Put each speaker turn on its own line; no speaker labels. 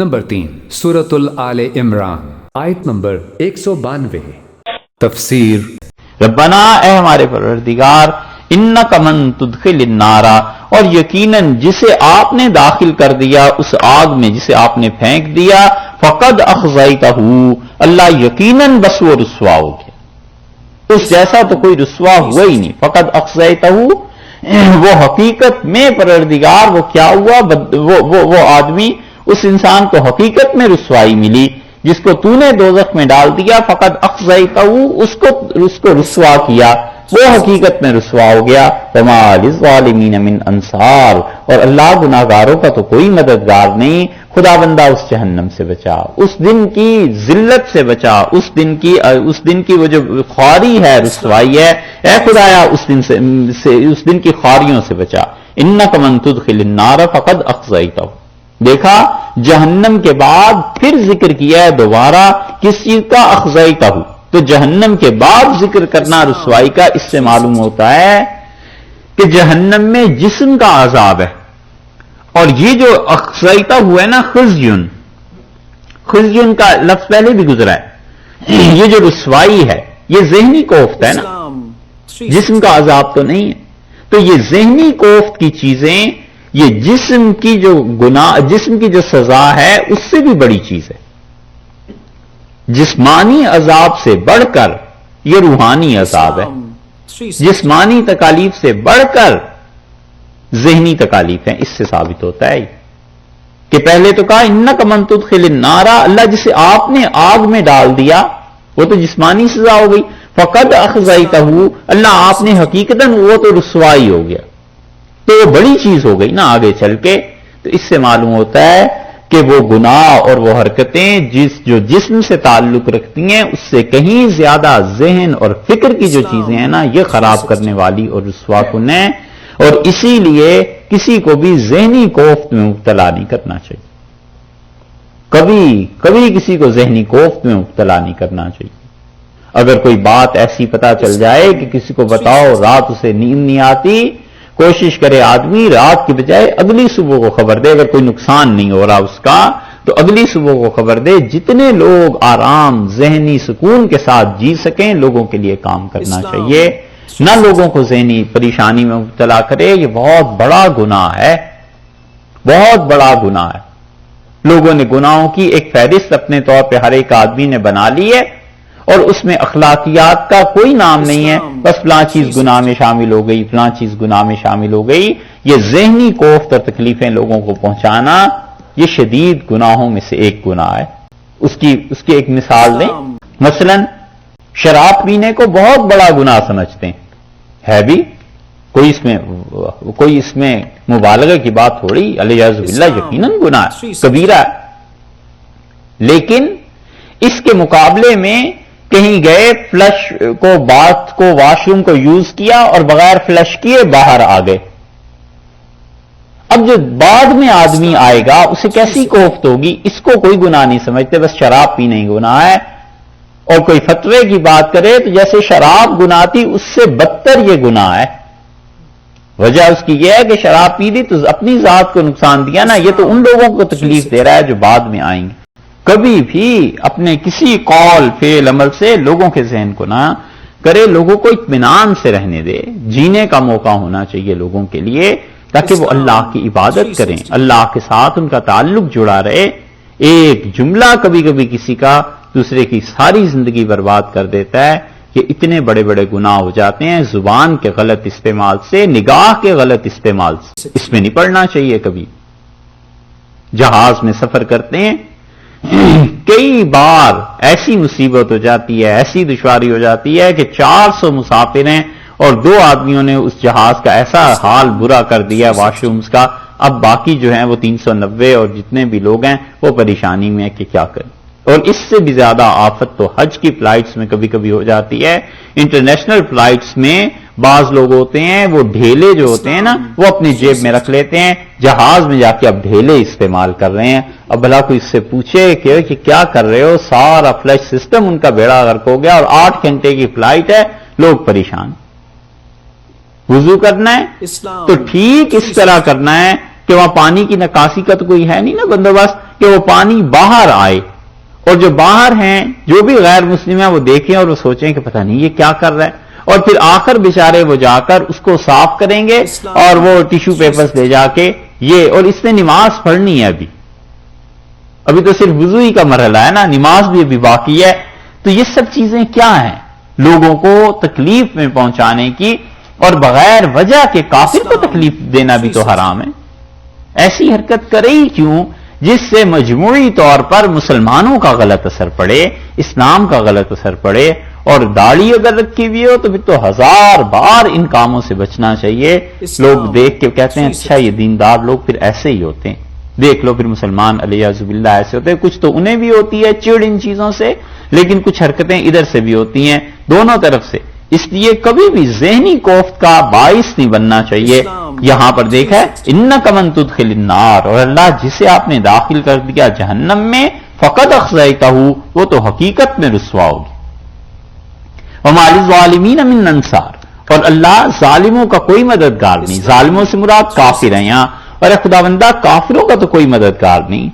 Number 3 سورۃ آل عمران آیت number 192 تفسیر۔
ربنا اے ہمارے پروردگار، انک من تدخل النار، اور یقیناً جسے آپ نے داخل کر دیا اس آگ میں جسے آپ نے پھینک دیا، فقد اخزیتہ، اللہ یقیناً بس وہ رسوا ہو گیا، اس جیسا تو کوئی رسوا ہوا ہی نہیں۔ فقد اخزیتہ، وہ حقیقت میں پروردگار وہ کیا ہوا، وہ آدمی، اس انسان کو حقیقت میں رسوائی ملی جس کو تو نے دوزخ میں ڈال دیا۔ فقد اخزیتہ، اس کو رسوا کیا، وہ حقیقت میں رسوا ہو گیا۔ وما للظالمین من انصار، اور اللہ گناہگاروں کا تو کوئی مددگار نہیں۔ خدا بندہ اس جہنم سے بچا، اس دن کی ذلت سے بچا، اس دن کی وہ جو خواری ہے، رسوائی ہے، اے خدایا اس دن کی خواریوں سے بچا۔ انک من تدخل النار فقد اخزیتہ، دیکھا جہنم کے بعد پھر ذکر کیا ہے دوبارہ کس چیز کا، اخزیتہ، تو جہنم کے بعد ذکر کرنا رسوائی کا، اس سے معلوم ہوتا ہے کہ جہنم میں جسم کا عذاب ہے، اور یہ جو اخزیتہ ہوا ہے نا، خزیون کا لفظ پہلے بھی گزرا ہے، یہ جو رسوائی ہے یہ ذہنی کوفت ہے نا، جسم کا عذاب تو نہیں ہے۔ تو یہ ذہنی کوفت کی چیزیں، یہ جسم کی جو سزا ہے اس سے بھی بڑی چیز ہے۔ جسمانی عذاب سے بڑھ کر یہ روحانی عذاب ہے، جسمانی تکالیف سے بڑھ کر ذہنی تکالیف ہیں۔ اس سے ثابت ہوتا ہے کہ پہلے تو کہا انک من تدخل النار، اللہ جسے آپ نے آگ میں ڈال دیا وہ تو جسمانی سزا ہو گئی۔ فقد اخزیتہ، اللہ آپ نے حقیقتاً وہ تو رسوائی ہو گیا، تو وہ بڑی چیز ہو گئی نا آگے چل کے۔ تو اس سے معلوم ہوتا ہے کہ وہ گناہ اور وہ حرکتیں جو جسم سے تعلق رکھتی ہیں اس سے کہیں زیادہ ذہن اور فکر کی جو چیزیں ہیں نا، یہ خراب کرنے والی اور رسوا کن ہیں، اور اسی لیے کسی کو بھی ذہنی کوفت میں مبتلا نہیں کرنا چاہیے، کبھی کسی کو ذہنی کوفت میں مبتلا نہیں کرنا چاہیے۔ اگر کوئی بات ایسی پتہ چل جائے کہ کسی کو بتاؤ، رات اسے نیند نہیں آتی، کوشش کرے آدمی رات کی بجائے اگلی صبح کو خبر دے، اگر کوئی نقصان نہیں ہو رہا اس کا تو اگلی صبح کو خبر دے۔ جتنے لوگ آرام ذہنی سکون کے ساتھ جی سکیں لوگوں کے لیے کام کرنا چاہیے، نہ لوگوں کو ذہنی پریشانی میں مبتلا کرے۔ یہ بہت بڑا گناہ ہے، بہت بڑا گناہ ہے۔ لوگوں نے گناہوں کی ایک فہرست اپنے طور پہ ہر ایک آدمی نے بنا لی ہے، اور اس میں اخلاقیات کا کوئی نام نہیں ہے، بس فلاں چیز گناہ میں شامل ہو گئی، فلاں چیز گناہ میں شامل ہو گئی۔ یہ ذہنی کوفت اور تکلیفیں لوگوں کو پہنچانا یہ شدید گناہوں میں سے ایک گناہ ہے۔ اس کی ایک مثال دیں، مثلا شراب پینے کو بہت بڑا گناہ سمجھتے ہیں، ہے بھی کوئی اس میں مبالغہ کی بات تھوڑی، الیاذ باللہ یقیناً گناہ ہے، کبیرہ ہے۔ لیکن اس کے مقابلے میں کہیں گئے، فلش کو واش روم کو یوز کیا اور بغیر فلش کیے باہر آ گئے۔ اب جو بعد میں آدمی آئے گا اسے کیسی کوفت ہوگی؟ اس کو کوئی گناہ نہیں سمجھتے، بس شراب پینا ہی گناہ ہے، اور کوئی فتوے کی بات کرے تو جیسے شراب گناہ تھی اس سے بدتر یہ گناہ ہے۔ وجہ اس کی یہ ہے کہ شراب پی لی تو اپنی ذات کو نقصان دیا نا، یہ تو ان لوگوں کو تکلیف دے رہا ہے جو بعد میں آئیں گے۔ کبھی بھی اپنے کسی قول فعل عمل سے لوگوں کے ذہن کو نہ کرے، لوگوں کو اطمینان سے رہنے دے، جینے کا موقع ہونا چاہیے لوگوں کے لیے تاکہ وہ اللہ کی عبادت کریں، اللہ کے ساتھ ان کا تعلق جڑا رہے۔ ایک جملہ کبھی کبھی کسی کا دوسرے کی ساری زندگی برباد کر دیتا ہے۔ کہ اتنے بڑے بڑے گناہ ہو جاتے ہیں زبان کے غلط استعمال سے، نگاہ کے غلط استعمال سے، اس میں نہیں پڑنا چاہیے کبھی۔ جہاز میں سفر کرتے ہیں، کئی بار ایسی مصیبت ہو جاتی ہے، ایسی دشواری ہو جاتی ہے کہ 400 مسافر ہیں اور 2 آدمیوں نے اس جہاز کا ایسا حال برا کر دیا واش رومز کا، اب باقی جو ہیں وہ 390 اور جتنے بھی لوگ ہیں وہ پریشانی میں ہے کہ کیا کریں۔ اور اس سے بھی زیادہ آفت تو حج کی فلائٹس میں کبھی کبھی ہو جاتی ہے۔ انٹرنیشنل فلائٹس میں بعض لوگ ہوتے ہیں وہ ڈھیلے جو ہوتے ہیں نا وہ اپنی جیب میں رکھ لیتے ہیں، جہاز میں جا کے اب ڈھیلے استعمال کر رہے ہیں۔ اب بھلا کوئی اس سے پوچھے کہ کیا کر رہے ہو، سارا فلش سسٹم ان کا بیڑا غرق ہو گیا اور 8 گھنٹے کی فلائٹ ہے، لوگ پریشان۔ وضو کرنا ہے تو ٹھیک اس طرح کرنا ہے کہ وہاں پانی کی نکاسی کا تو کوئی ہے نہیں نا بندوبست، کہ وہ پانی باہر آئے اور جو باہر ہیں جو بھی غیر مسلم ہیں وہ دیکھیں اور وہ سوچیں کہ پتہ نہیں یہ کیا کر رہا ہے، اور پھر آخر بیچارے وہ جا کر اس کو صاف کریں گے اور وہ ٹیشو پیپرز لے جا کے اور اس نے نماز پڑھنی ہے ابھی تو صرف وضو ہی کا مرحلہ ہے نا، نماز بھی ابھی باقی ہے. تو یہ سب چیزیں کیا ہیں؟ لوگوں کو تکلیف میں پہنچانے کی، اور بغیر وجہ کے کافر کو تکلیف دینا بھی تو حرام ہے. ایسی حرکت کرے ہی کیوں جس سے مجموعی طور پر مسلمانوں کا غلط اثر پڑے، اسلام کا غلط اثر پڑے. اور داڑھی اگر رکھی ہوئی ہو تو پھر تو 1000 بار ان کاموں سے بچنا چاہیے. لوگ دیکھ کے کہتے ہیں اچھا یہ دیندار لوگ پھر ایسے ہی ہوتے ہیں، دیکھ لو پھر مسلمان علیہ باللہ ایسے ہوتے ہیں. کچھ تو انہیں بھی ہوتی ہے چڑ ان چیزوں سے، لیکن کچھ حرکتیں ادھر سے بھی ہوتی ہیں، دونوں طرف سے. اس لیے کبھی بھی ذہنی کوفت کا باعث نہیں بننا چاہیے. یہاں پر دیکھا ہے انک من تدخل النار، اور اللہ جسے آپ نے داخل کر دیا جہنم میں، فقد اخزیتہ، وہ تو حقیقت میں رسوا ہوگی. وما للظالمین من انصار، اور اللہ ظالموں کا کوئی مددگار نہیں. ظالموں سے مراد کافر ہیں یہاں، اور خدا بندہ کافروں کا تو کوئی مددگار نہیں.